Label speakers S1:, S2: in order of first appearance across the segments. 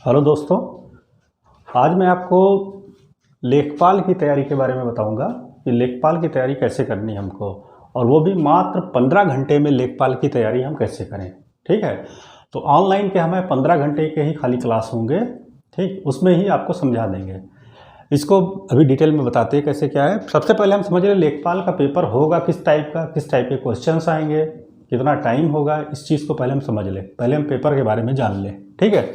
S1: Hello दोस्तों, आज मैं आपको लेखपाल की तैयारी के बारे में बताऊंगा कि लेखपाल की तैयारी कैसे करनी है हमको, और वो भी मात्र 15 घंटे में लेखपाल की तैयारी हम कैसे करें। ठीक है, तो ऑनलाइन के हमें 15 घंटे के ही खाली क्लास होंगे। ठीक, उसमें ही आपको समझा देंगे। इसको अभी डिटेल में बताते हैं कैसे क्या है। सबसे पहले हम समझ रहे लेखपाल का पेपर होगा किस टाइप का, किस टाइप के क्वेश्चंस आएंगे, कितना टाइम होगा, इस चीज़ को पहले हम समझ लें। पहले हम पेपर के बारे में जान लें। ठीक है,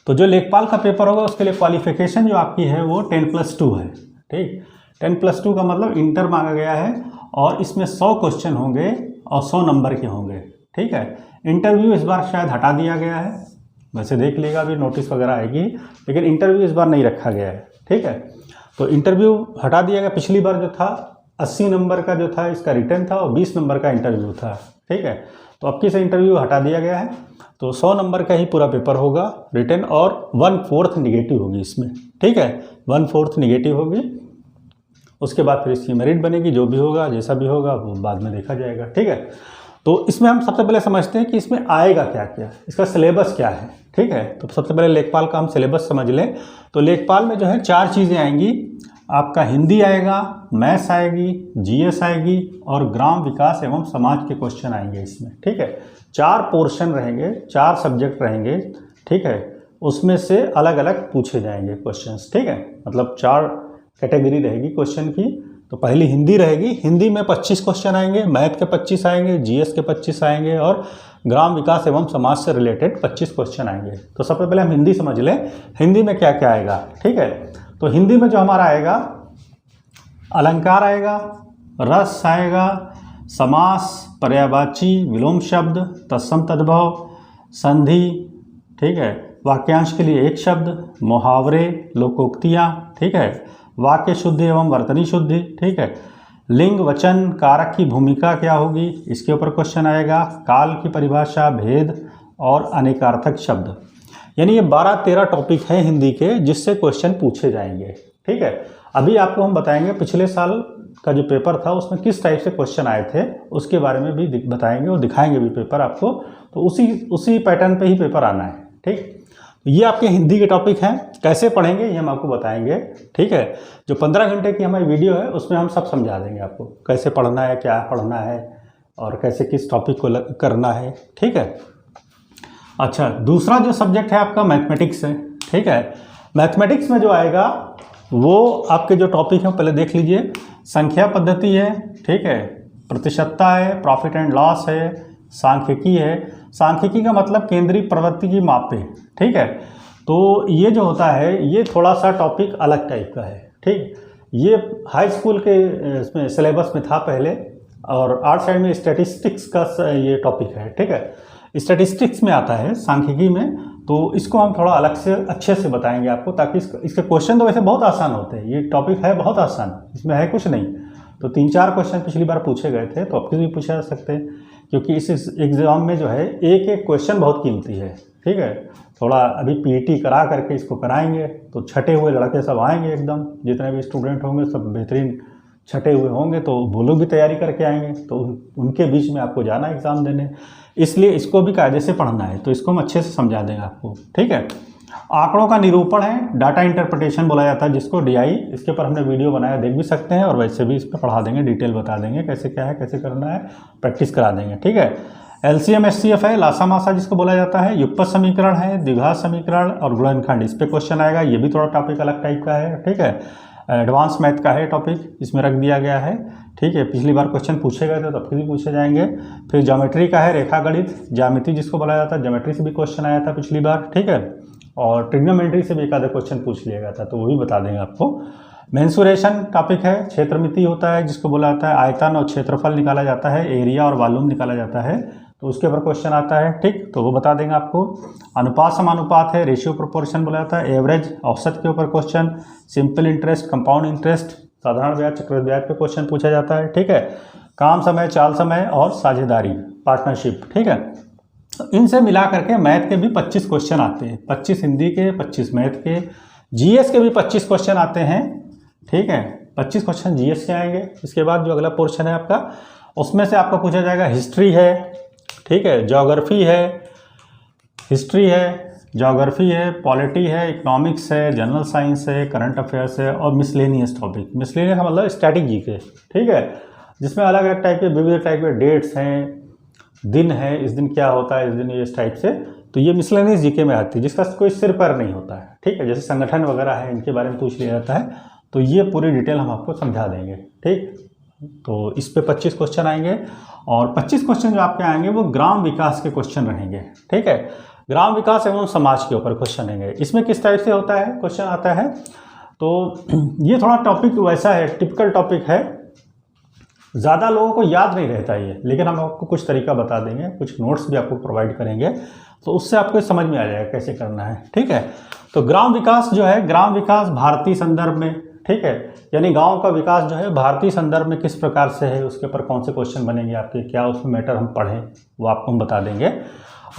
S1: तो जो लेखपाल का पेपर होगा उसके लिए क्वालिफिकेशन जो आपकी है वो 10+2 है। ठीक, 10+2 का मतलब इंटर मांगा गया है, और इसमें 100 क्वेश्चन होंगे और 100 नंबर के होंगे। ठीक है, इंटरव्यू इस बार शायद हटा दिया गया है, वैसे देख लीजिएगा, अभी नोटिस वगैरह आएगी, लेकिन इंटरव्यू इस बार नहीं रखा गया है। ठीक है, तो इंटरव्यू हटा दिया गया। पिछली बार जो था 80 नंबर का जो था इसका रिटर्न था और 20 नंबर का इंटरव्यू था। ठीक है, तो अब से इंटरव्यू हटा दिया गया है, तो 100 नंबर का ही पूरा पेपर होगा रिटर्न, और 1/4 निगेटिव होगी इसमें। ठीक है, 1/4 निगेटिव होगी। उसके बाद फिर इसकी मेरिट बनेगी, जो भी होगा जैसा भी होगा वो बाद में देखा जाएगा। ठीक है, तो इसमें हम सबसे पहले समझते हैं कि इसमें आएगा क्या क्या, इसका सिलेबस क्या है। ठीक है, तो सबसे पहले लेखपाल का हम सिलेबस समझ लें। तो लेखपाल में जो है 4 चीज़ें आएंगी। आपका हिंदी आएगा, मैथ्स आएगी, जीएस आएगी, और ग्राम विकास एवं समाज के क्वेश्चन आएंगे इसमें। ठीक है, 4 पोर्शन रहेंगे, 4 सब्जेक्ट रहेंगे। ठीक है, उसमें से अलग अलग पूछे जाएंगे क्वेश्चंस। ठीक है, मतलब 4 कैटेगरी रहेगी क्वेश्चन की। तो पहली हिंदी रहेगी, हिंदी में 25 क्वेश्चन आएंगे, मैथ के 25 आएंगे, जीएस के 25 आएंगे, और ग्राम विकास एवं समाज से रिलेटेड 25 क्वेश्चन आएंगे। तो सबसे पहले हम हिंदी समझ लें, हिंदी में क्या क्या आएगा। ठीक है, तो हिंदी में जो हमारा आएगा, अलंकार आएगा, रस आएगा, समास, पर्यायवाची, विलोम शब्द, तत्सम तद्भव, संधि। ठीक है, वाक्यांश के लिए एक शब्द, मुहावरे, लोकोक्तियाँ। ठीक है, वाक्य शुद्धि एवं वर्तनी शुद्धि। ठीक है, लिंग, वचन, कारक की भूमिका क्या होगी, इसके ऊपर क्वेश्चन आएगा। काल की परिभाषा, भेद और अनेकार्थक शब्द। यानी ये 12-13 टॉपिक हैं हिंदी के जिससे क्वेश्चन पूछे जाएंगे। ठीक है, अभी आपको हम बताएंगे पिछले साल का जो पेपर था उसमें किस टाइप से क्वेश्चन आए थे, उसके बारे में भी बताएंगे और दिखाएंगे भी पेपर आपको। तो उसी पैटर्न पे ही पेपर आना है। ठीक, ये आपके हिंदी के टॉपिक हैं। कैसे पढ़ेंगे ये हम आपको बताएंगे। ठीक है, जो 15 घंटे की हमारी वीडियो है उसमें हम सब समझा देंगे आपको कैसे पढ़ना है, क्या पढ़ना है, और कैसे किस टॉपिक को करना है। ठीक है, अच्छा, दूसरा जो सब्जेक्ट है आपका मैथमेटिक्स है। ठीक है, मैथमेटिक्स में जो आएगा वो आपके जो टॉपिक है पहले देख लीजिए। संख्या पद्धति है, ठीक है, प्रतिशतता है, प्रॉफिट एंड लॉस है, सांख्यिकी है। सांख्यिकी का मतलब केंद्रीय प्रवृत्ति की मापें। ठीक है, तो ये जो होता है ये थोड़ा सा टॉपिक अलग टाइप का है। ठीक, ये हाई स्कूल के इसमें सिलेबस में था पहले, और आर्ट साइड में स्टैटिस्टिक्स का ये टॉपिक है। ठीक है, स्टैटिस्टिक्स में आता है सांख्यिकी में, तो इसको हम थोड़ा अलग से अच्छे से बताएंगे आपको, ताकि इसके क्वेश्चन तो वैसे बहुत आसान होते हैं। ये टॉपिक है बहुत आसान, इसमें है कुछ नहीं। तो 3-4 क्वेश्चन पिछली बार पूछे गए थे, तो अब भी पूछे जा सकते हैं, क्योंकि इस एग्ज़ाम में जो है एक एक क्वेश्चन बहुत कीमती है। ठीक है, थोड़ा अभी पीटी करा करके इसको कराएंगे तो छटे हुए लड़के सब आएंगे, एकदम जितने भी स्टूडेंट होंगे सब बेहतरीन छटे हुए होंगे, तो वो लोग भी तैयारी करके आएंगे, तो उनके बीच में आपको जाना एग्ज़ाम देने। इसलिए इसको भी कायदे से पढ़ना है, तो इसको हम अच्छे से समझा देंगे आपको। ठीक है, आंकड़ों का निरूपण है, डाटा इंटरप्रिटेशन बोला जाता है जिसको, डीआई। इसके ऊपर हमने वीडियो बनाया, देख भी सकते हैं, और वैसे भी इस पर पढ़ा देंगे, डिटेल बता देंगे कैसे क्या है, कैसे करना है, प्रैक्टिस करा देंगे। ठीक है, एलसीएम एचसीएफ है, लासा मासा जिसको बोला जाता है, युगपत समीकरण है, द्विघात समीकरण और गुणनखंड, इस पर क्वेश्चन आएगा। ये भी थोड़ा टॉपिक अलग टाइप का है। ठीक है, एडवांस मैथ का है टॉपिक, इसमें रख दिया गया है। ठीक है, पिछली बार क्वेश्चन पूछे गए थे तो अब भी पूछे जाएंगे। फिर ज्योमेट्री का है, रेखा गणित, ज्यामिति जिसको बोला जाता है, ज्योमेट्री से भी क्वेश्चन आया था पिछली बार। ठीक है, और ट्रिग्नोमेट्री से भी एक आधा क्वेश्चन पूछ लिया गया था, तो वो भी बता देंगे आपको। मेंसुरेशन टॉपिक है, क्षेत्रमिति होता है जिसको बोला जाता है, आयतन और क्षेत्रफल निकाला जाता है, एरिया और वॉल्यूम निकाला जाता है, तो उसके ऊपर क्वेश्चन आता है। ठीक, तो वो बता देंगे आपको। अनुपात समानुपात है, रेशियो प्रोपोर्शन बोला जाता है, एवरेज औसत के ऊपर question, simple interest, compound interest, साधारण ब्याज, चक्रवृद्धि ब्याज पे क्वेश्चन पूछा जाता है। ठीक है, काम समय, चाल समय और साझेदारी, पार्टनरशिप। ठीक है, इनसे मिला करके मैथ के भी 25 क्वेश्चन आते हैं, 25 हिंदी के, 25 मैथ के, जीएस के भी 25 क्वेश्चन आते हैं। ठीक है, 25 क्वेश्चन जीएस के आएंगे। इसके बाद जो अगला पोर्शन है आपका, उसमें से आपका पूछा जाएगा हिस्ट्री है, ठीक है, ज्योग्राफी है, हिस्ट्री है, ज्योग्राफी है, पॉलिटी है, इकोनॉमिक्स है, जनरल साइंस है, करंट अफेयर्स है और मिसलेनियस टॉपिक। मिसलेनियस का मतलब स्टैटिक जीके, ठीक है, जिसमें अलग अलग टाइप के विविध टाइप के डेट्स हैं, दिन है, इस दिन क्या होता है, इस दिन इस टाइप से। तो ये मिसलेनियस जीके में आती है, जिसका कोई सिर पैर नहीं होता है, ठीक है। जैसे संगठन वगैरह है, इनके बारे में पूछ लिया जाता है, तो ये पूरी डिटेल हम आपको समझा देंगे, ठीक। तो इस पे 25 क्वेश्चन आएंगे और 25 क्वेश्चन जो आपके आएंगे वो ग्राम विकास के क्वेश्चन रहेंगे, ठीक है। ग्राम विकास एवं समाज के ऊपर क्वेश्चन रहेंगे। इसमें किस टाइप से होता है, क्वेश्चन आता है, तो ये थोड़ा टॉपिक वैसा है, टिपिकल टॉपिक है, ज़्यादा लोगों को याद नहीं रहता ये, लेकिन हम आपको कुछ तरीका बता देंगे, कुछ नोट्स भी आपको प्रोवाइड करेंगे, तो उससे आपको समझ में आ जाएगा कैसे करना है, ठीक है। तो ग्राम विकास जो है, ग्राम विकास भारतीय संदर्भ में, ठीक है, यानी गांव का विकास जो है भारतीय संदर्भ में किस प्रकार से है, उसके ऊपर कौन से क्वेश्चन बनेंगे आपके, क्या उसमें मैटर हम पढ़ें, वो आपको हम बता देंगे।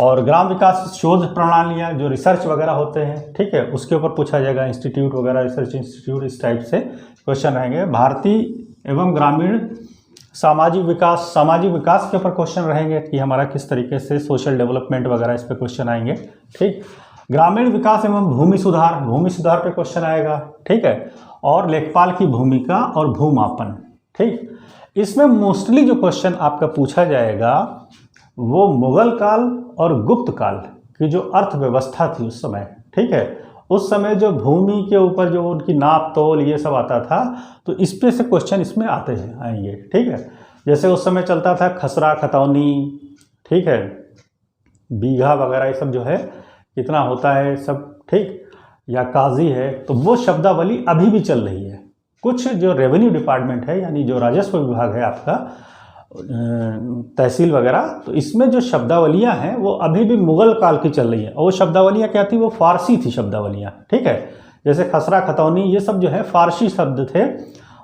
S1: और ग्राम विकास शोध प्रणालियाँ जो रिसर्च वगैरह होते हैं, ठीक है, उसके ऊपर पूछा जाएगा, इंस्टीट्यूट वगैरह, रिसर्च इंस्टीट्यूट, इस टाइप से क्वेश्चन रहेंगे। भारतीय एवं ग्रामीण सामाजिक विकास के ऊपर क्वेश्चन रहेंगे कि हमारा किस तरीके से सोशल डेवलपमेंट वगैरह, इस पे क्वेश्चन आएंगे, ठीक। ग्रामीण विकास एवं भूमि सुधार पे क्वेश्चन आएगा, ठीक है। और लेखपाल की भूमिका और भूमापन, ठीक। इसमें मोस्टली जो क्वेश्चन आपका पूछा जाएगा वो मुगल काल और गुप्त काल की जो अर्थव्यवस्था थी उस समय, ठीक है, उस समय जो भूमि के ऊपर जो उनकी नाप तोल ये सब आता था, तो इस पे से क्वेश्चन इसमें आएंगे, ठीक है। जैसे उस समय चलता था खसरा खतौनी, ठीक है, बीघा वगैरह, ये सब जो है कितना होता है सब, ठीक, या काजी है, तो वो शब्दावली अभी भी चल रही है। कुछ जो रेवेन्यू डिपार्टमेंट है, यानी जो राजस्व विभाग है आपका, तहसील वगैरह, तो इसमें जो शब्दावलियां हैं वो अभी भी मुगल काल की चल रही है। और वो शब्दावलियां क्या थी, वो फारसी थी शब्दावलियां, ठीक है। जैसे खसरा खतौनी ये सब जो है फारसी शब्द थे,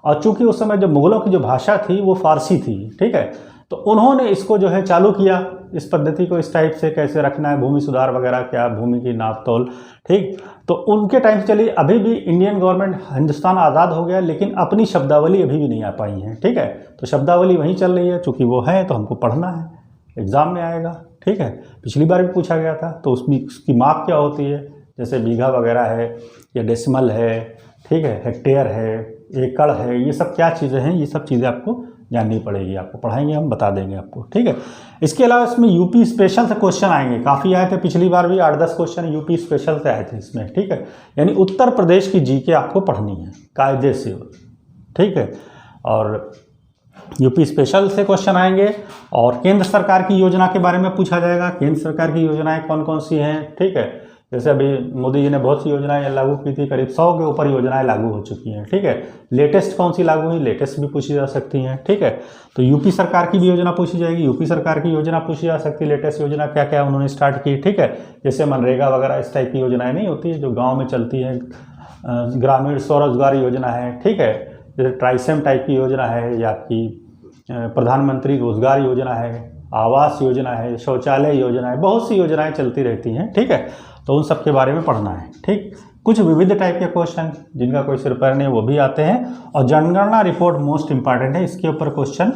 S1: और चूंकि उस समय जो मुगलों की जो भाषा थी वो फारसी थी, ठीक है, तो उन्होंने इसको जो है चालू किया, इस पद्धति को इस टाइप से कैसे रखना है, भूमि सुधार वगैरह, क्या भूमि की नाप तोल, ठीक। तो उनके टाइम से चलिए, अभी भी इंडियन गवर्नमेंट, हिंदुस्तान आज़ाद हो गया, लेकिन अपनी शब्दावली अभी भी नहीं आ पाई है, ठीक है। तो शब्दावली वहीं चल रही है, चूँकि वो है तो हमको पढ़ना है, एग्ज़ाम में आएगा, ठीक है। पिछली बार भी पूछा गया था, तो उसकी माप क्या होती है, जैसे बीघा वगैरह है, या डेसिमल है, ठीक है, हेक्टेयर है, एकड़ है, ये सब क्या चीज़ें हैं, ये सब चीज़ें आपको जाननी पड़ेगी, आपको पढ़ाएंगे, हम बता देंगे आपको, ठीक है। इसके अलावा इसमें यूपी स्पेशल से क्वेश्चन आएंगे, काफ़ी आए थे पिछली बार भी, 8-10 क्वेश्चन यूपी स्पेशल से आए थे इसमें, ठीक है। यानी उत्तर प्रदेश की जीके आपको पढ़नी है कायदे से, ठीक है। और यूपी स्पेशल से क्वेश्चन आएंगे, और केंद्र सरकार की योजना के बारे में पूछा जाएगा, केंद्र सरकार की योजनाएं कौन कौन सी हैं, ठीक है। जैसे अभी मोदी जी ने बहुत सी योजनाएं लागू की थी, करीब 100 के ऊपर योजनाएं लागू हो चुकी हैं, ठीक है। लेटेस्ट कौन सी लागू हुई, लेटेस्ट भी पूछी जा सकती हैं, ठीक है। तो यूपी सरकार की भी योजना पूछी जाएगी, यूपी सरकार की योजना पूछी जा सकती है, लेटेस्ट योजना क्या क्या उन्होंने स्टार्ट की, ठीक है। जैसे मनरेगा वगैरह इस टाइप की योजनाएं नहीं होती है जो गाँव में चलती हैं, ग्रामीण स्वरोजगार योजना है, ठीक है। जैसे ट्राइसेम टाइप की योजना है, या आपकी प्रधानमंत्री रोजगार योजना है, आवास योजना है, शौचालय योजना है, बहुत सी योजनाएं चलती रहती हैं, ठीक है। तो उन सब के बारे में पढ़ना है, ठीक। कुछ विविध टाइप के क्वेश्चन जिनका कोई सिर पैर नहीं वो भी आते हैं, और जनगणना रिपोर्ट मोस्ट इंपॉर्टेंट है, इसके ऊपर क्वेश्चन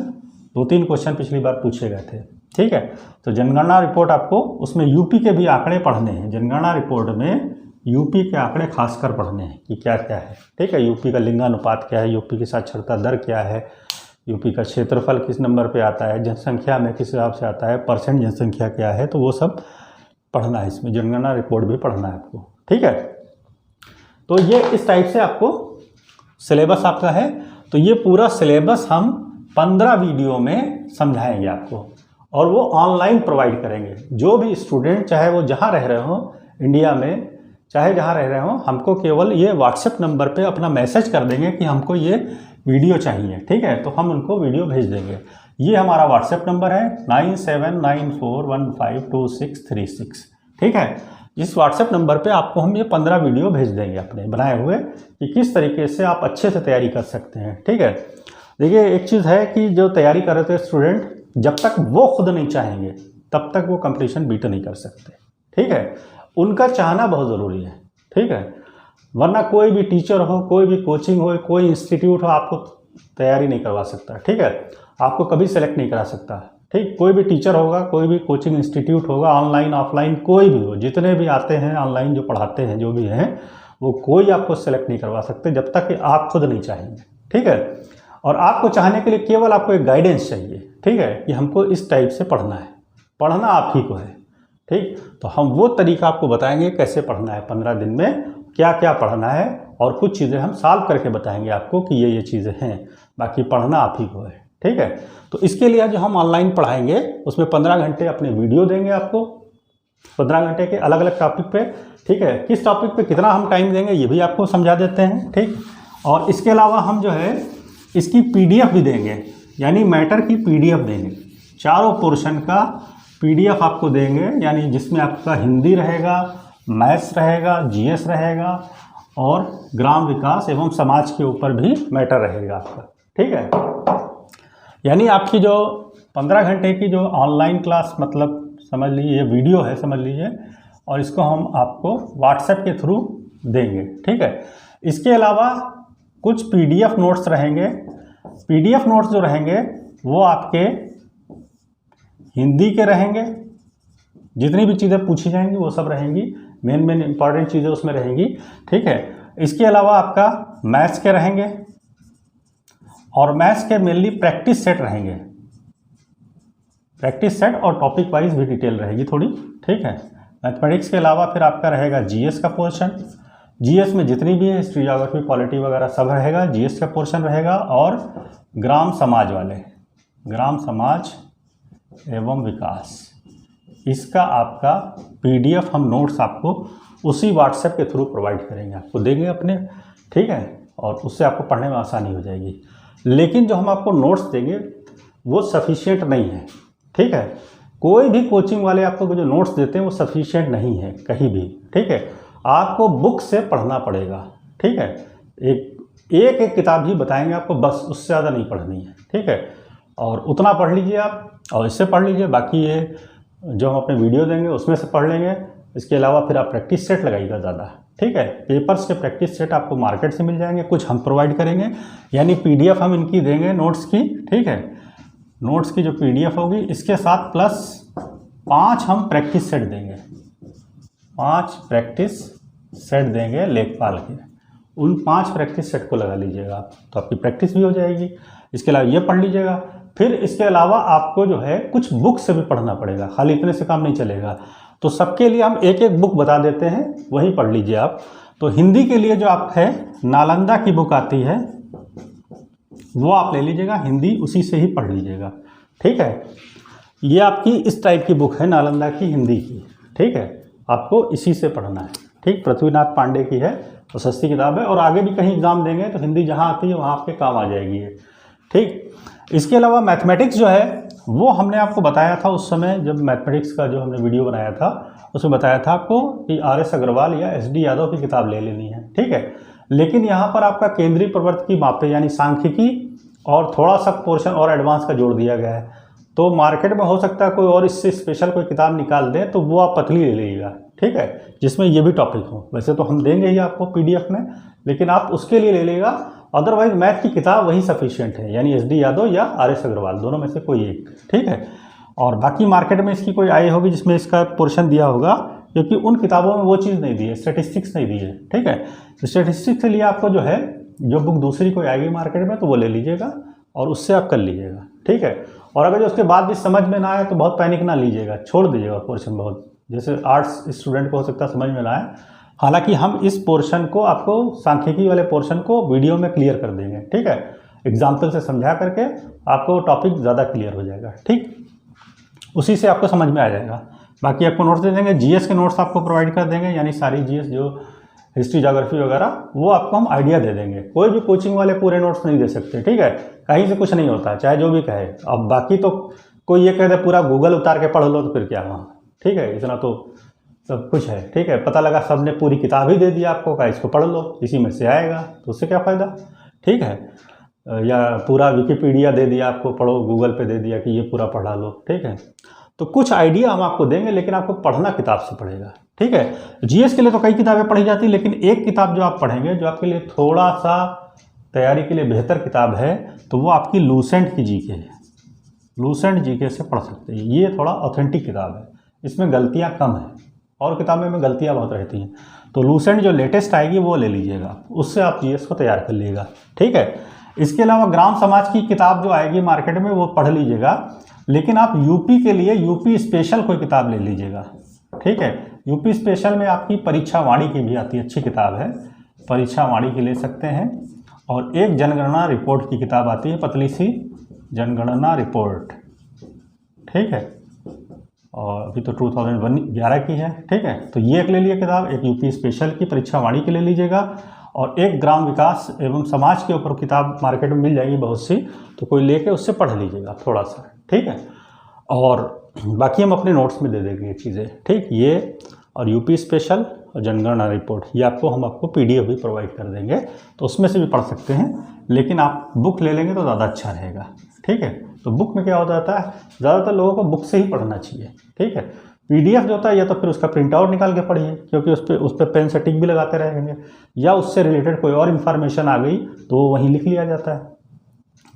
S1: 2-3 क्वेश्चन पिछली बार पूछे गए थे, ठीक है। तो जनगणना रिपोर्ट आपको, उसमें यूपी के भी आंकड़े पढ़ने हैं, जनगणना रिपोर्ट में यूपी के आंकड़े खासकर पढ़ने हैं कि क्या क्या है, ठीक है। यूपी का लिंगानुपात क्या है, यूपी की साक्षरता दर क्या है, यूपी का क्षेत्रफल किस नंबर पे आता है, जनसंख्या में किस हिसाब से आता है, परसेंट जनसंख्या क्या है, तो वो सब पढ़ना है इसमें, जनगणना रिपोर्ट भी पढ़ना है आपको, ठीक है। तो ये इस टाइप से आपको सिलेबस आपका है। तो ये पूरा सिलेबस हम 15 वीडियो में समझाएंगे आपको, और वो ऑनलाइन प्रोवाइड करेंगे। जो भी स्टूडेंट, चाहे वो जहाँ रह रहे हो इंडिया में, चाहे जहाँ रह रहे हो, हमको केवल ये व्हाट्सएप नंबर पे अपना मैसेज कर देंगे कि हमको ये वीडियो चाहिए, ठीक है, तो हम उनको वीडियो भेज देंगे। ये हमारा व्हाट्सएप नंबर है 9794152636, ठीक है। इस व्हाट्सएप नंबर पे आपको हम ये 15 वीडियो भेज देंगे अपने बनाए हुए, कि किस तरीके से आप अच्छे से तैयारी कर सकते हैं, ठीक है। देखिए, एक चीज़ है कि जो तैयारी कर रहे थे स्टूडेंट, जब तक वो खुद नहीं चाहेंगे तब तक वो कंपटीशन बीट नहीं कर सकते, ठीक है। उनका चाहना बहुत ज़रूरी है, ठीक है, वरना कोई भी टीचर हो, कोई भी कोचिंग हो, कोई इंस्टीट्यूट हो, आपको तैयारी नहीं करवा सकता, ठीक है, आपको कभी सेलेक्ट नहीं करा सकता। ठीक, कोई भी टीचर होगा, कोई भी कोचिंग इंस्टीट्यूट होगा, ऑनलाइन ऑफलाइन कोई भी हो, जितने भी आते हैं ऑनलाइन जो पढ़ाते हैं जो भी हैं, वो कोई आपको सेलेक्ट नहीं करवा सकते जब तक कि आप खुद नहीं चाहेंगे। ठीक है, और आपको चाहने के लिए केवल आपको एक गाइडेंस चाहिए। ठीक है, कि हमको इस टाइप से पढ़ना है, पढ़ना आप ही को है। ठीक, तो हम वो तरीका आपको बताएंगे कैसे पढ़ना है, 15 दिन में क्या क्या पढ़ना है, और कुछ चीज़ें हम सॉल्व करके बताएंगे आपको कि ये चीज़ें हैं, बाकी पढ़ना आप ही को है। ठीक है, तो इसके लिए जो हम ऑनलाइन पढ़ाएंगे उसमें 15 घंटे अपने वीडियो देंगे आपको, 15 घंटे के अलग अलग टॉपिक पे। ठीक है, किस टॉपिक पे कितना हम टाइम देंगे ये भी आपको समझा देते हैं। ठीक, और इसके अलावा हम जो है इसकी PDF भी देंगे, यानी मैटर की PDF देंगे, चारों पोर्शन का PDF आपको देंगे, यानी जिसमें आपका हिंदी रहेगा, मैथ्स रहेगा, GS रहेगा और ग्राम विकास एवं समाज के ऊपर भी मैटर रहेगा आपका। ठीक है, यानी आपकी जो 15 घंटे की जो ऑनलाइन क्लास, मतलब समझ लीजिए वीडियो है, समझ लीजिए, और इसको हम आपको व्हाट्सएप के थ्रू देंगे। ठीक है, इसके अलावा कुछ PDF नोट्स रहेंगे। PDF नोट्स जो रहेंगे वो आपके हिंदी के रहेंगे, जितनी भी चीज़ें पूछी जाएंगी वो सब रहेंगी, मेन इंपॉर्टेंट चीज़ें उसमें रहेंगी। ठीक है, इसके अलावा आपका मैथ्स के रहेंगे, और मैथ्स के मेनली प्रैक्टिस सेट रहेंगे, प्रैक्टिस सेट और टॉपिक वाइज भी डिटेल रहेगी थोड़ी। ठीक है, मैथमेटिक्स के अलावा फिर आपका रहेगा GS का पोर्शन, GS में जितनी भी है हिस्ट्री, ज्योग्राफी, पॉलिटी वगैरह सब रहेगा, GS का पोर्शन रहेगा, और ग्राम समाज वाले, ग्राम समाज एवं विकास, इसका आपका PDF हम नोट्स आपको उसी व्हाट्सएप के थ्रू प्रोवाइड करेंगे, आपको देंगे अपने। ठीक है, और उससे आपको पढ़ने में आसानी हो जाएगी। लेकिन जो हम आपको नोट्स देंगे वो सफिशिएंट नहीं है। ठीक है, कोई भी कोचिंग वाले आपको जो नोट्स देते हैं वो सफिशिएंट नहीं है कहीं भी। ठीक है, आपको बुक से पढ़ना पड़ेगा। ठीक है, एक किताब ही बताएंगे आपको, बस उससे ज़्यादा नहीं पढ़नी है। ठीक है, और उतना पढ़ लीजिए आप, और इससे पढ़ लीजिए, बाकी ये जो हम अपने वीडियो देंगे उसमें से पढ़ लेंगे। इसके अलावा फिर आप प्रैक्टिस सेट लगाइएगा ज़्यादा। ठीक है, पेपर्स के प्रैक्टिस सेट आपको मार्केट से मिल जाएंगे, कुछ हम प्रोवाइड करेंगे, यानी PDF हम इनकी देंगे नोट्स की। ठीक है, नोट्स की जो PDF होगी इसके साथ प्लस 5 हम प्रैक्टिस सेट देंगे, 5 प्रैक्टिस सेट देंगे लेखपाल के। उन 5 प्रैक्टिस सेट को लगा लीजिएगा आप, तो आपकी प्रैक्टिस भी हो जाएगी। इसके अलावा ये पढ़ लीजिएगा। फिर इसके अलावा आपको जो है कुछ बुक से भी पढ़ना पड़ेगा, खाली इतने से काम नहीं चलेगा। तो सबके लिए हम एक एक बुक बता देते हैं, वही पढ़ लीजिए आप। तो हिंदी के लिए जो आप है नालंदा की बुक आती है वो आप ले लीजिएगा, हिंदी उसी से ही पढ़ लीजिएगा। ठीक है, ये आपकी इस टाइप की बुक है नालंदा की हिंदी की। ठीक है, आपको इसी से पढ़ना है। ठीक, पृथ्वीनाथ पांडे की है, तो सस्ती किताब है, और आगे भी कहीं एग्जाम देंगे तो हिंदी जहाँ आती है वहाँ आपके काम आ जाएगी ये। ठीक, इसके अलावा मैथमेटिक्स जो है वो हमने आपको बताया था उस समय जब मैथमेटिक्स का जो हमने वीडियो बनाया था, उसमें बताया था आपको कि RS अग्रवाल या SD यादव की किताब ले लेनी है। ठीक है, लेकिन यहाँ पर आपका केंद्रीय प्रवर्त की मापे यानी सांख्यिकी और थोड़ा सा पोर्शन और एडवांस का जोड़ दिया गया है। तो मार्केट में हो सकता है कोई और इससे स्पेशल कोई किताब निकाल दें, तो वो आप पतली ले लीजिएगा। ठीक है, जिसमें ये भी टॉपिक हो। वैसे तो हम देंगे ही आपको PDF में, लेकिन आप उसके लिए ले लेगा। अदरवाइज मैथ की किताब वही सफिशिएंट है, यानी SD यादव या RS अग्रवाल, दोनों में से कोई एक। ठीक है, और बाकी मार्केट में इसकी कोई आई होगी जिसमें इसका पोर्शन दिया होगा, क्योंकि उन किताबों में वो चीज़ नहीं दी है, स्टैटिस्टिक्स नहीं दी है। ठीक है, स्टैटिस्टिक्स के लिए आपको जो है जो बुक दूसरी कोई आएगी मार्केट में तो वो ले लीजिएगा और उससे आप कर लीजिएगा। ठीक है, और अगर उसके बाद भी समझ में ना आए तो बहुत पैनिक ना लीजिएगा, छोड़ दीजिएगा पोर्शन। बहुत जैसे आर्ट्स स्टूडेंट को हो सकता है समझ में ना आए, हालांकि हम इस पोर्शन को आपको सांख्यिकी वाले पोर्शन को वीडियो में क्लियर कर देंगे। ठीक है, एग्जाम्पल से समझा करके आपको टॉपिक ज़्यादा क्लियर हो जाएगा। ठीक, उसी से आपको समझ में आ जाएगा। बाकी आपको नोट्स दे देंगे, GS के नोट्स आपको प्रोवाइड कर देंगे, यानी सारी GS जो हिस्ट्री ज्योग्राफी वगैरह वो आपको हम आइडिया दे देंगे। कोई भी कोचिंग वाले पूरे नोट्स नहीं दे सकते। ठीक है, कहीं से कुछ नहीं होता है, चाहे जो भी कहे। अब बाकी तो कोई ये कह दे पूरा गूगल उतार के पढ़ लो तो फिर क्या वहाँ। ठीक है, इतना तो सब कुछ है। ठीक है, पता लगा सब ने पूरी किताब ही दे दी आपको, का इसको पढ़ लो, इसी में से आएगा, तो उससे क्या फ़ायदा। ठीक है, या पूरा विकिपीडिया दे दिया आपको, पढ़ो, गूगल पे दे दिया कि ये पूरा पढ़ा लो। ठीक है, तो कुछ आइडिया हम आपको देंगे, लेकिन आपको पढ़ना किताब से पड़ेगा। ठीक है, GS के लिए तो कई किताबें पढ़ी जाती है, लेकिन एक किताब जो आप पढ़ेंगे जो आपके लिए थोड़ा सा तैयारी के लिए बेहतर किताब है, तो वो आपकी लूसेंट की GK है। लूसेंट जीके से पढ़ सकते हैं। ये थोड़ा ऑथेंटिक किताब है, इसमें गलतियाँ कम हैं, और किताबों में गलतियाँ बहुत रहती हैं। तो लूसेंट जो लेटेस्ट आएगी वो ले लीजिएगा, उससे आप जीएस को तैयार कर लीजिएगा, ठीक है। इसके अलावा ग्राम समाज की किताब जो आएगी मार्केट में वो पढ़ लीजिएगा, लेकिन आप यूपी के लिए यूपी स्पेशल कोई किताब ले लीजिएगा, ठीक है। यूपी स्पेशल में आपकी परीक्षा वाणी की भी आती है, अच्छी किताब है, परीक्षा वाणी की ले सकते हैं। और एक जनगणना रिपोर्ट की किताब आती है, पतली सी जनगणना रिपोर्ट, ठीक है, और अभी तो 2011 की है, ठीक है। तो ये एक ले लिए किताब, एक यूपी स्पेशल की परीक्षा वाणी के ले लीजिएगा, और एक ग्राम विकास एवं समाज के ऊपर किताब मार्केट में मिल जाएगी बहुत सी, तो कोई लेके उससे पढ़ लीजिएगा थोड़ा सा, ठीक है। और बाकी हम अपने नोट्स में दे देंगे ये चीज़ें, ठीक। ये और यूपी स्पेशल और जनगणना रिपोर्ट ये हम आपको पीडीएफ भी प्रोवाइड कर देंगे, तो उसमें से भी पढ़ सकते हैं, लेकिन आप बुक ले लेंगे तो ज़्यादा अच्छा रहेगा, ठीक है। तो बुक में क्या हो जाता है, ज़्यादातर लोगों को बुक से ही पढ़ना चाहिए, ठीक है। पीडीएफ जो होता है या तो फिर उसका प्रिंट आउट निकाल के पढ़िए, क्योंकि उस पर पेन से टिक भी लगाते रहेंगे, या उससे रिलेटेड कोई और इन्फॉर्मेशन आ गई तो वो वहीं लिख लिया जाता है।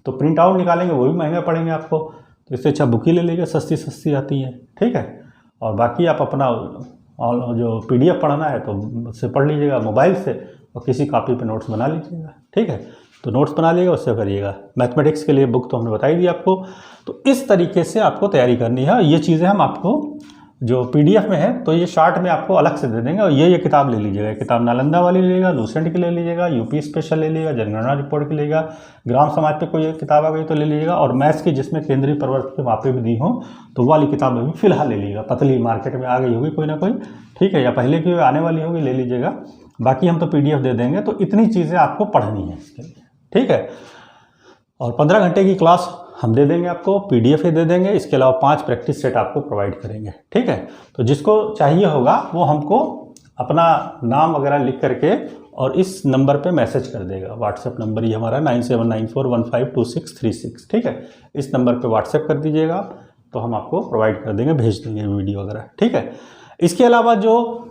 S1: तो प्रिंट आउट निकालेंगे वो भी महंगा पड़ेंगे आपको, तो इससे अच्छा बुक ही ले लीजिए, सस्ती सस्ती आती है, ठीक है। और बाकी आप अपना जो पीडीएफ पढ़ना है तो उससे पढ़ लीजिएगा मोबाइल से, और किसी कॉपी पे नोट्स बना लीजिएगा, ठीक है। तो नोट्स बना लीजिएगा, उससे करिएगा। मैथमेटिक्स के लिए बुक तो हमने बताई दी आपको। तो इस तरीके से आपको तैयारी करनी है। ये चीज़ें हम आपको जो पीडीएफ में है तो ये शॉर्ट में आपको अलग से दे देंगे। और ये किताब ले लीजिएगा, किताब नालंदा वाली ले लीजिएगा, लूसेंट की ले लीजिएगा, यूपी स्पेशल ले लीजिएगा, जनगणना रिपोर्ट की लीजिएगा, ग्राम समाज पे कोई एक किताब आ गई तो ले लीजिएगा, और मैथ्स की जिसमें केंद्रीय प्रवर्ग के मापे भी दी हों तो वाली किताब अभी फिलहाल ले लीजिएगा। पतली मार्केट में आ गई होगी कोई ना कोई, ठीक है, या पहले की आने वाली होगी, ले लीजिएगा। बाकी हम तो पीडीएफ दे देंगे। तो इतनी चीज़ें आपको पढ़नी है इसके लिए, ठीक है। और 15 घंटे की क्लास हम दे देंगे आपको, पीडीएफ ही दे देंगे। इसके अलावा 5 प्रैक्टिस सेट आपको प्रोवाइड करेंगे, ठीक है। तो जिसको चाहिए होगा वो हमको अपना नाम वगैरह लिख करके और इस नंबर पे मैसेज कर देगा। व्हाट्सएप नंबर ये हमारा 9794152636, ठीक है। इस नंबर पे व्हाट्सएप कर दीजिएगा, तो हम आपको प्रोवाइड कर देंगे, भेज देंगे वीडियो वगैरह, ठीक है। इसके अलावा जो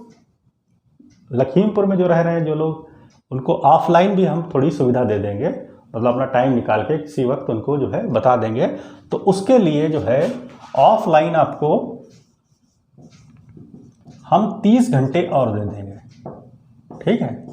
S1: लखीमपुर में जो रह रहे हैं जो लोग, उनको ऑफलाइन भी हम थोड़ी सुविधा दे देंगे, मतलब अपना टाइम निकाल के किसी वक्त उनको जो है बता देंगे। तो उसके लिए जो है ऑफलाइन आपको हम 30 घंटे और दे देंगे, ठीक है।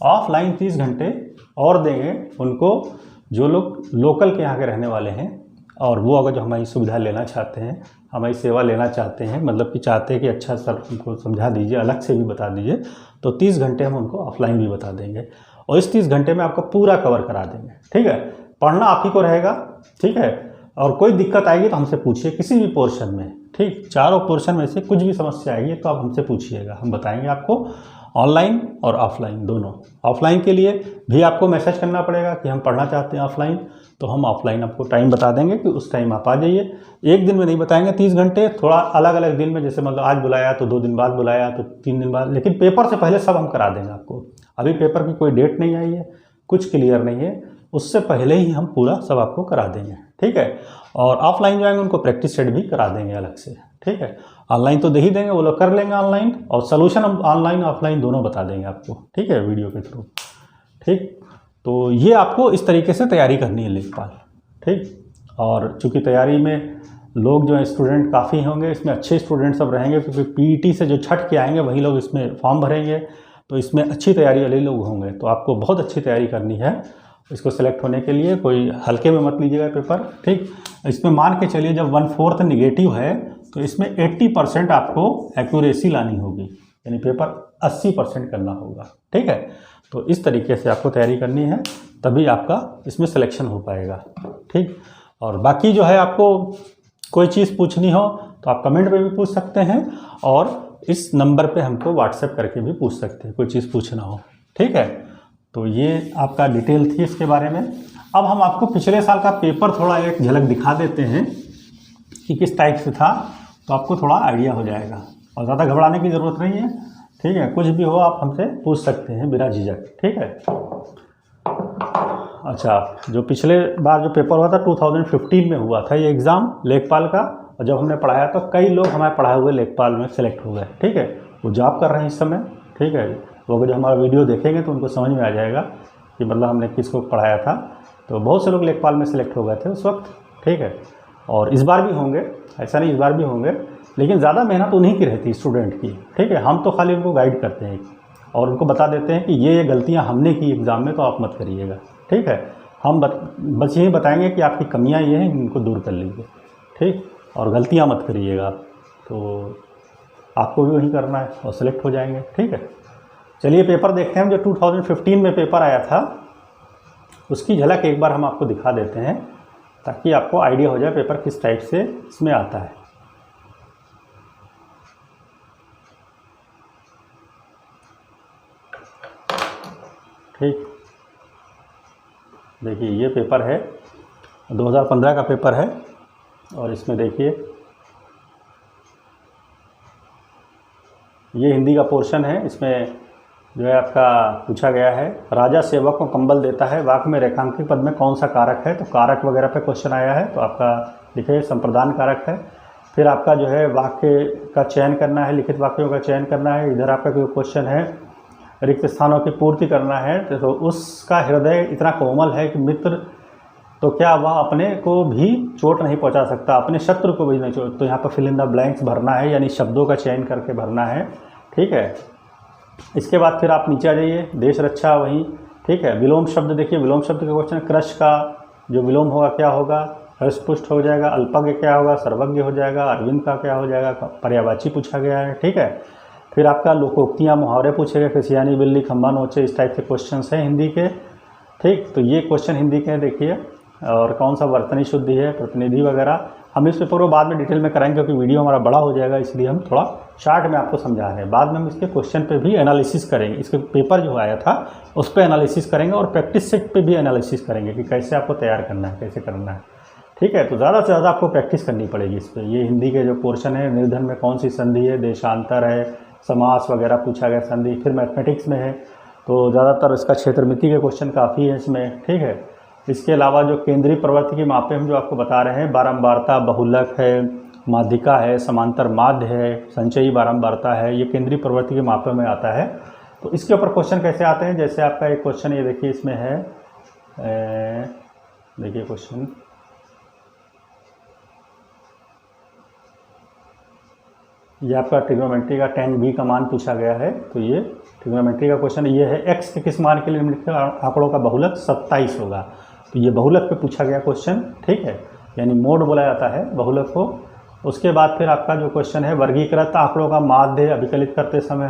S1: ऑफलाइन 30 घंटे और देंगे उनको जो लोग लोकल के यहाँ के रहने वाले हैं, और वो अगर जो हमारी सुविधा लेना चाहते हैं, हमारी सेवा लेना चाहते हैं, मतलब कि चाहते हैं कि अच्छा सर उनको समझा दीजिए, अलग से भी बता दीजिए, तो 30 घंटे हम उनको ऑफलाइन भी बता देंगे। और इस 30 घंटे में आपको पूरा कवर करा देंगे, ठीक है। पढ़ना आप ही को रहेगा, ठीक है। और कोई दिक्कत आएगी तो हमसे पूछिए किसी भी पोर्शन में, ठीक। चारों पोर्शन में से कुछ भी समस्या आएगी तो आप हमसे पूछिएगा, हम बताएंगे आपको, ऑनलाइन और ऑफलाइन दोनों। ऑफलाइन के लिए भी आपको मैसेज करना पड़ेगा कि हम पढ़ना चाहते हैं ऑफलाइन, तो हम ऑफलाइन आपको टाइम बता देंगे कि उस टाइम आप आ जाइए। एक दिन में नहीं बताएंगे 30 घंटे, थोड़ा अलग अलग दिन में, जैसे मतलब आज बुलाया तो 2 दिन बाद बुलाया तो 3 दिन बाद, लेकिन पेपर से पहले सब हम करा देंगे आपको। अभी पेपर की कोई डेट नहीं आई है, कुछ क्लियर नहीं है, उससे पहले ही हम पूरा सब आपको करा देंगे, ठीक है। और ऑफलाइन जो आएंगे उनको प्रैक्टिस सेट भी करा देंगे अलग से, ठीक है। ऑनलाइन तो दे ही देंगे, वो लोग कर लेंगे ऑनलाइन, और सलूशन हम ऑनलाइन ऑफलाइन दोनों बता देंगे आपको, ठीक है, वीडियो के थ्रू, ठीक। तो ये आपको इस तरीके से तैयारी करनी है लेखपाल, ठीक। और चूँकि तैयारी में लोग जो है स्टूडेंट काफ़ी होंगे, इसमें अच्छे स्टूडेंट सब रहेंगे, क्योंकि पीईटी से जो छठ के आएंगे वही लोग इसमें फॉर्म भरेंगे, तो इसमें अच्छी तैयारी वाले लोग होंगे। तो आपको बहुत अच्छी तैयारी करनी है इसको सेलेक्ट होने के लिए, कोई हल्के में मत लीजिएगा पेपर, ठीक। इसमें मान के चलिए जब 1/4 नेगेटिव है तो इसमें 80% आपको एक्यूरेसी लानी होगी, यानी पेपर 80% करना होगा, ठीक है। तो इस तरीके से आपको तैयारी करनी है, तभी आपका इसमें सिलेक्शन हो पाएगा, ठीक। और बाकी जो है आपको कोई चीज़ पूछनी हो तो आप कमेंट में भी पूछ सकते हैं, और इस नंबर पे हमको व्हाट्सएप करके भी पूछ सकते हैं कोई चीज़ पूछना हो, ठीक है। तो ये आपका डिटेल थी इसके बारे में। अब हम आपको पिछले साल का पेपर थोड़ा एक झलक दिखा देते हैं कि किस टाइप से था, तो आपको थोड़ा आइडिया हो जाएगा, और ज़्यादा घबराने की ज़रूरत नहीं है, ठीक है। कुछ भी हो आप हमसे पूछ सकते हैं बिना झिझक, ठीक है। अच्छा, जो पिछले बार जो पेपर हुआ था 2015 में हुआ था ये एग्ज़ाम लेखपाल का, और जब हमने पढ़ाया तो कई लोग हमारे पढ़ाए हुए लेखपाल में सेलेक्ट हुए, ठीक है। वो जॉब कर रहे हैं इस समय, ठीक है। वो जो हमारा वीडियो देखेंगे तो उनको समझ में आ जाएगा कि मतलब हमने किसको पढ़ाया था। तो बहुत से लोग लेखपाल में सेलेक्ट हो गए थे उस वक्त, ठीक है। और इस बार भी होंगे, ऐसा नहीं इस बार भी होंगे, लेकिन ज़्यादा मेहनत उन्हीं की रहती है स्टूडेंट की। ठीक है, हम तो खाली उनको गाइड करते हैं और उनको बता देते हैं कि ये गलतियां हमने की एग्ज़ाम में, तो आप मत करिएगा। ठीक है, हम बस यही बताएंगे कि आपकी कमियां ये हैं, इनको दूर कर लीजिए। ठीक, और गलतियां मत करिएगा, तो आपको भी वही करना है और सेलेक्ट हो जाएंगे। ठीक है, चलिए पेपर देखते हैं। जो 2015 में पेपर आया था उसकी झलक एक बार हम आपको दिखा देते हैं, ताकि आपको आइडिया हो जाए पेपर किस टाइप से इसमें आता है। ठीक, देखिए ये पेपर है, 2015 का पेपर है, और इसमें देखिए ये हिंदी का पोर्शन है। इसमें जो है आपका पूछा गया है, राजा सेवक को कंबल देता है, वाक्य में रेखांकित पद में कौन सा कारक है। तो कारक वगैरह पे क्वेश्चन आया है, तो आपका लिखिए संप्रदान कारक है। फिर आपका जो है वाक्य का चयन करना है, लिखित वाक्यों का चयन करना है। इधर आपका कोई क्वेश्चन है, रिक्त स्थानों की पूर्ति करना है। तो उसका हृदय इतना कोमल है कि मित्र, तो क्या वह अपने को भी चोट नहीं पहुंचा सकता, अपने शत्रु को भी नहीं चोट। तो यहाँ पर फिल इन द ब्लैंक्स भरना है, यानी शब्दों का चयन करके भरना है। ठीक है, इसके बाद फिर आप नीचे आ जाइए, देश रक्षा वही। ठीक है, विलोम शब्द देखिए, विलोम शब्द का क्वेश्चन, क्रश का जो विलोम होगा क्या होगा, हर्षपुष्ट हो जाएगा, अल्पज्ञ क्या होगा, सर्वज्ञ हो जाएगा, अरविंद का क्या हो जाएगा, पर्यायवाची पूछा गया है। ठीक है, फिर आपका लोकोक्तियाँ मुहावरे पूछे गए, खसियानी बिल्ली खम्बा नोचे, इस टाइप के क्वेश्चन हैं हिंदी के। ठीक, तो ये क्वेश्चन हिंदी के हैं देखिए। और कौन सा वर्तनी शुद्धि है, प्रतिनिधि वगैरह। हम इस पेपर को बाद में डिटेल में कराएंगे, क्योंकि वीडियो हमारा बड़ा हो जाएगा, इसलिए हम थोड़ा शार्ट में आपको समझा रहे हैं। बाद में हम इसके क्वेश्चन पे भी एनालिसिस करेंगे, इसके पेपर जो आया था उस पर एनालिसिस करेंगे, और प्रैक्टिस सेट पे भी एनालिसिस करेंगे कि कैसे आपको तैयार करना है, कैसे करना है। ठीक है, तो ज़्यादा से ज़्यादा आपको प्रैक्टिस करनी पड़ेगी इस पर। ये हिंदी के जो पोर्शन है, निर्धन में कौन सी संधि है, देशांतर है, समास वगैरह पूछा गया संधि। फिर मैथमेटिक्स में है, तो ज़्यादातर इसका क्षेत्रमिति के क्वेश्चन काफ़ी है इसमें। ठीक है, इसके अलावा जो केंद्रीय प्रवृत्ति की मापें हम जो आपको बता रहे हैं, बारंबारता, बहुलक है, माध्यिका है, समांतर माध्य है, संचयी बारंबारता है, ये केंद्रीय प्रवृत्ति के मापों में आता है। तो इसके ऊपर क्वेश्चन कैसे आते हैं, जैसे आपका एक क्वेश्चन ये देखिए इसमें है, देखिए क्वेश्चन, ये आपका ट्रिग्नोमेट्री का tan b का मान पूछा गया है। तो ये ट्रिग्नोमेट्री का क्वेश्चन ये है, x के किस मान के लिए निम्नलिखित आंकड़ों का बहुलक 27 होगा। तो ये बहुलक पे पूछा गया क्वेश्चन। ठीक है, यानी मोड बोला जाता है बहुलक को। उसके बाद फिर आपका जो क्वेश्चन है, वर्गीकृत आंकड़ों का माध्य अभिकलित करते समय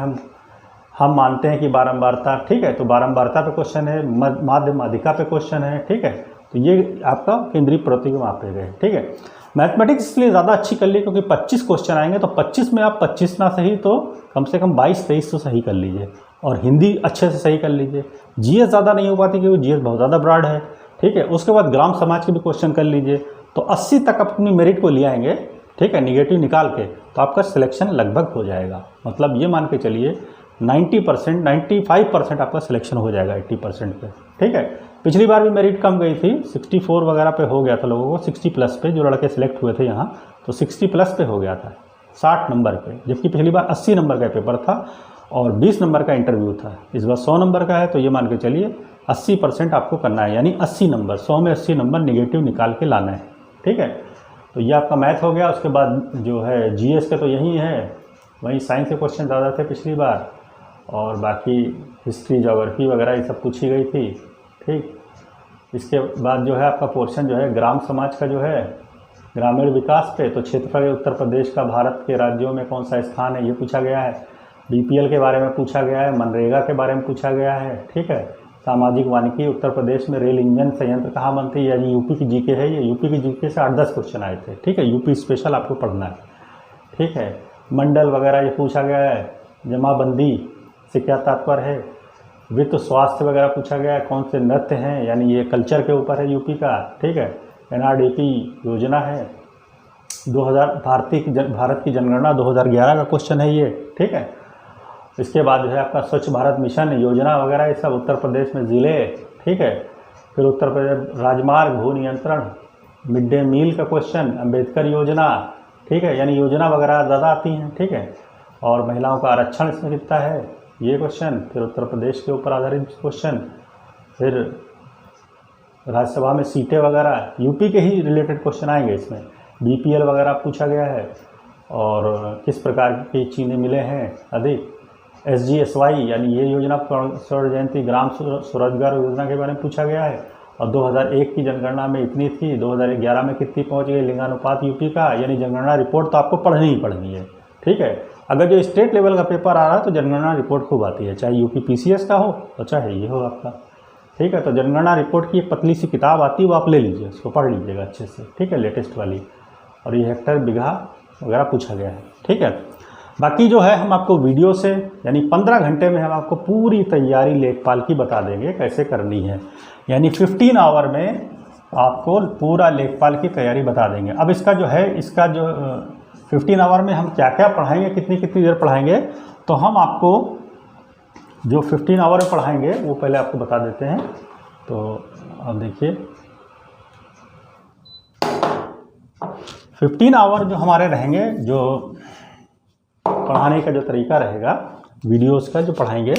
S1: हम मानते हैं कि बारंबारता। ठीक है, तो बारंबारता पे क्वेश्चन है, माध्य माध्यिका पे क्वेश्चन है। ठीक है, तो ये आपका केंद्रीय प्रवृत्ति को मापे गए। ठीक है, मैथमेटिक्स इसलिए ज़्यादा अच्छी कर ली क्योंकि 25 क्वेश्चन आएंगे, तो 25 में आप 25 ना सही तो कम से कम 22-23 तो सही कर लीजिए, और हिंदी अच्छे से सही कर लीजिए। जीएस ज़्यादा नहीं हो पाती क्योंकि जीएस बहुत ज़्यादा ब्रॉड है। ठीक है, उसके बाद ग्राम समाज के भी क्वेश्चन कर लीजिए, तो 80 तक अपनी मेरिट को ले आएंगे। ठीक है, निगेटिव निकाल के, तो आपका सिलेक्शन लगभग हो जाएगा। मतलब ये मान के चलिए 90%, 95% आपका सिलेक्शन हो जाएगा 80% पे। ठीक है, पिछली बार भी मेरिट कम गई थी, 64 वगैरह पे हो गया था लोगों को, 60 प्लस पे जो लड़के सिलेक्ट हुए थे यहाँ, तो 60 प्लस पे हो गया था 60 नंबर पे, जबकि पिछली बार 80 नंबर का पेपर था और 20 नंबर का इंटरव्यू था। इस बार 100 नंबर का है, तो ये मान के चलिए 80% आपको करना है, यानी 80 नंबर, 100 में 80 नंबर निगेटिव निकाल के लाना है। ठीक है, तो ये आपका मैथ हो गया। उसके बाद जो है जीएस के तो यही है, वहीं साइंस के क्वेश्चन ज़्यादा थे पिछली बार, और बाकी हिस्ट्री, ज्योग्राफी वगैरह ये सब पूछी गई थी। ठीक, इसके बाद जो है आपका पोर्शन जो है ग्राम समाज का जो है, ग्रामीण विकास पे, तो क्षेत्रफल उत्तर प्रदेश का भारत के राज्यों में कौन सा स्थान है, ये पूछा गया है। बीपीएल के बारे में पूछा गया है, मनरेगा के बारे में पूछा गया है। ठीक है, सामाजिक वानिकी, उत्तर प्रदेश में रेल इंजन संयंत्र कहाँ बनते हैं, यानी यूपी की जीके है ये, यूपी की जीके से 8-10 क्वेश्चन आए थे। ठीक है, यूपी स्पेशल आपको पढ़ना है। ठीक है, मंडल वगैरह ये पूछा गया है, जमाबंदी से क्या तात्पर्य है, वित्त स्वास्थ्य वगैरह पूछा गया है, कौन से नृत्य हैं, यानी ये कल्चर के ऊपर है यूपी का। ठीक है, एनआरडीपी योजना है, 2000 भारत की जनगणना 2011 का क्वेश्चन है ये। ठीक है, इसके बाद जो है आपका स्वच्छ भारत मिशन योजना वगैरह ये सब उत्तर प्रदेश में ज़िले। ठीक है, फिर उत्तर प्रदेश राजमार्ग, भू नियंत्रण, मिड डे मील का क्वेश्चन, अम्बेडकर योजना। ठीक है, यानी योजना वगैरह ज़्यादा आती हैं। ठीक है, और महिलाओं का आरक्षण इसमें कितना है, ये क्वेश्चन, फिर उत्तर प्रदेश के ऊपर आधारित क्वेश्चन, फिर राज्यसभा में सीटें वगैरह, यूपी के ही रिलेटेड क्वेश्चन आएंगे इसमें। BPL वगैरह पूछा गया है, और किस प्रकार की चीज़ें मिले हैं अधिक, SGSY यानी ये योजना स्वर्ण जयंती ग्राम स्वरोजगार योजना के बारे में पूछा गया है, और 2001 की जनगणना में इतनी थी, 2011 में कितनी पहुंच गई, लिंगानुपात यूपी का, यानी जनगणना रिपोर्ट तो आपको पढ़नी ही पढ़नी है। ठीक है, अगर जो स्टेट लेवल का पेपर आ रहा है तो जनगणना रिपोर्ट खूब आती है, चाहे यूपी PCS का हो और चाहे ये हो आपका। ठीक है, तो जनगणना रिपोर्ट की एक पतली सी किताब आती है, वो आप ले लीजिए, उसको पढ़ लीजिएगा अच्छे से। ठीक है, लेटेस्ट वाली, और ये हेक्टर बीघा वगैरह पूछा गया है। ठीक है, बाकी जो है हम आपको वीडियो से यानी 15 घंटे में हम आपको पूरी तैयारी लेखपाल की बता देंगे कैसे करनी है, यानी 15 आवर में आपको पूरा लेखपाल की तैयारी बता देंगे। अब इसका जो है, इसका जो 15 आवर में हम क्या क्या पढ़ाएंगे, कितनी कितनी देर पढ़ाएंगे, तो हम आपको जो 15 आवर में पढ़ाएंगे वो पहले आपको बता देते हैं। तो अब देखिए 15 आवर जो हमारे रहेंगे, जो पढ़ाने का जो तरीका रहेगा वीडियोस का जो पढ़ाएंगे,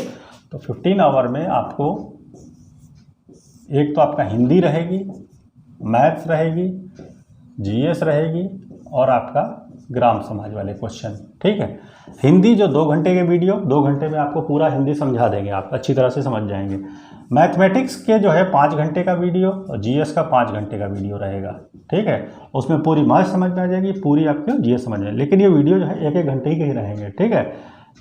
S1: तो 15 आवर में आपको एक तो आपका हिंदी रहेगी, मैथ्स रहेगी, GS रहेगी, और आपका ग्राम समाज वाले क्वेश्चन। ठीक है, हिंदी जो 2 घंटे के वीडियो, 2 घंटे में आपको पूरा हिंदी समझा देंगे, आप अच्छी तरह से समझ जाएंगे। मैथमेटिक्स के जो है 5 घंटे का वीडियो, और GS का 5 घंटे का वीडियो रहेगा। ठीक है, उसमें पूरी मैथ समझ में आ जाएगी, पूरी आपको GS समझ में, लेकिन ये वीडियो जो है 1-1 घंटे ही के ही रहेंगे। ठीक है,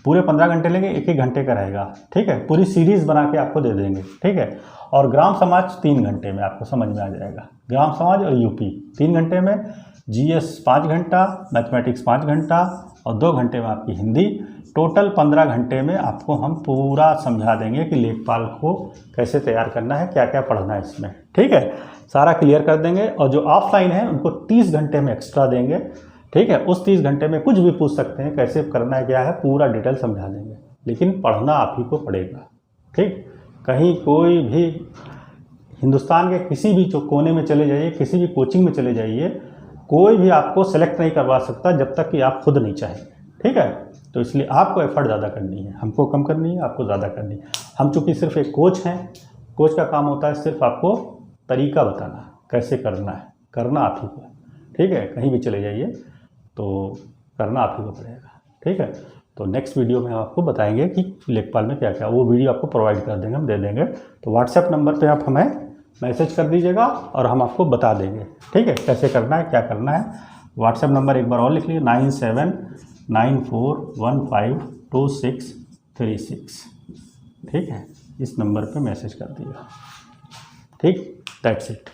S1: पूरे 15 घंटे लेंगे, 1-1 घंटे का रहेगा। ठीक है, पूरी सीरीज़ बना के आपको दे देंगे। ठीक है, और ग्राम समाज 3 घंटे में आपको समझ में आ जाएगा, ग्राम समाज और यूपी 3 घंटे में, GS 5 घंटा, मैथमेटिक्स 5 घंटा, और 2 घंटे में आपकी हिंदी। टोटल 15 घंटे में आपको हम पूरा समझा देंगे कि लेखपाल को कैसे तैयार करना है, क्या क्या पढ़ना है इसमें। ठीक है, सारा क्लियर कर देंगे, और जो ऑफलाइन है उनको 30 घंटे में एक्स्ट्रा देंगे। ठीक है, उस 30 घंटे में कुछ भी पूछ सकते हैं, कैसे करना है, क्या है, पूरा डिटेल समझा देंगे, लेकिन पढ़ना आप ही को पड़ेगा। ठीक, कहीं कोई भी हिंदुस्तान के किसी भी कोने में चले जाइए, किसी भी कोचिंग में चले जाइए, कोई भी आपको सेलेक्ट नहीं करवा सकता जब तक कि आप खुद नहीं चाहेंगे। ठीक है, तो इसलिए आपको एफर्ट ज़्यादा करनी है, हमको कम करनी है, आपको ज़्यादा करनी है। हम चूँकि सिर्फ एक कोच हैं, कोच का काम होता है सिर्फ आपको तरीका बताना, कैसे करना है, करना आप ही को। ठीक है, कहीं भी चले जाइए तो करना आप ही को पड़ेगा। ठीक है, तो नेक्स्ट वीडियो में हम आपको बताएंगे कि लेखपाल में क्या क्या, वो वीडियो आपको प्रोवाइड कर देंगे, हम दे देंगे। तो व्हाट्सएप नंबर पे आप हमें मैसेज कर दीजिएगा और हम आपको बता देंगे। ठीक है, कैसे करना है, क्या करना है। व्हाट्सएप नंबर एक बार और लिख लीजिए, 9794152636। ठीक है, इस नंबर पे मैसेज कर दीजिएगा। ठीक, दैट्स इट।